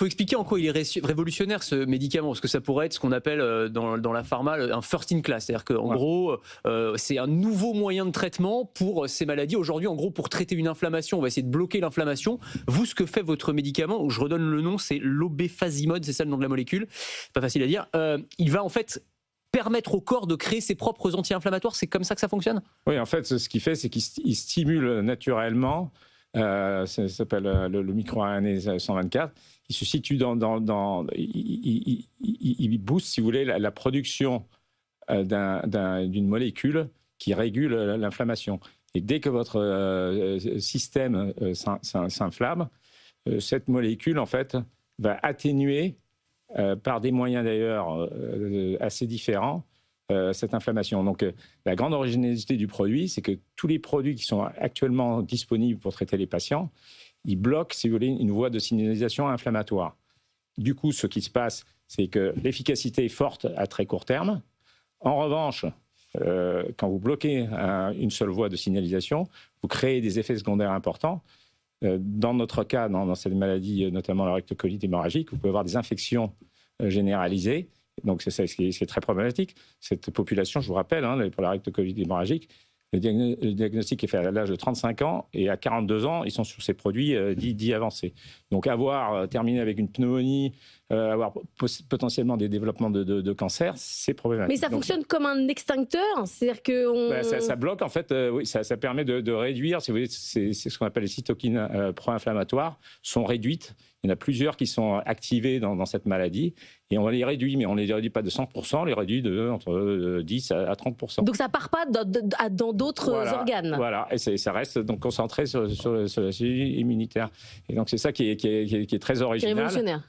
faut expliquer en quoi il est révolutionnaire ce médicament, parce que ça pourrait être ce qu'on appelle dans la pharma un first in class, c'est-à-dire qu'en gros c'est un nouveau moyen de traitement pour ces maladies. Aujourd'hui, en gros, pour traiter une inflammation, on va essayer de bloquer l'inflammation. Vous, ce que fait votre médicament, je redonne le nom, c'est l'obéfasimode, c'est ça le nom de la molécule, pas facile à dire. Il va en fait permettre au corps de créer ses propres anti-inflammatoires. C'est comme ça que ça fonctionne ? Oui, en fait, ce qu'il fait, c'est qu'il stimule naturellement. Ça s'appelle le micro-RNA 124. Il se situe il booste, si vous voulez, la production d'une molécule qui régule l'inflammation. Et dès que votre système s'inflamme, cette molécule, en fait, va atténuer, par des moyens d'ailleurs assez différents, cette inflammation. Donc, la grande originalité du produit, c'est que tous les produits qui sont actuellement disponibles pour traiter les patients, ils bloquent, si vous voulez, une voie de signalisation inflammatoire. Du coup, ce qui se passe, c'est que l'efficacité est forte à très court terme. En revanche, quand vous bloquez une seule voie de signalisation, vous créez des effets secondaires importants. Dans notre cas, dans cette maladie, notamment la rectocolite hémorragique, vous pouvez avoir des infections généralisées. Donc, c'est ça ce qui est très problématique. Cette population, je vous rappelle, pour la rectocolite hémorragique, le diagnostic est fait à l'âge de 35 ans et à 42 ans, ils sont sur ces produits dits avancés. Donc, avoir terminé avec une pneumonie, avoir potentiellement des développements de cancer, c'est problématique. Mais ça fonctionne comme un extincteur, c'est-à-dire que ça bloque, en fait, oui, ça permet de réduire, si vous voulez, c'est ce qu'on appelle les cytokines pro-inflammatoires, sont réduites. Il y en a plusieurs qui sont activées dans cette maladie et on les réduit, mais on ne les réduit pas de 100%, on les réduit entre 10 à 30%. Donc ça ne part pas dans d'autres organes. Voilà, et ça reste donc concentré sur la cellule immunitaire. Et donc c'est ça qui est très original. C'est révolutionnaire.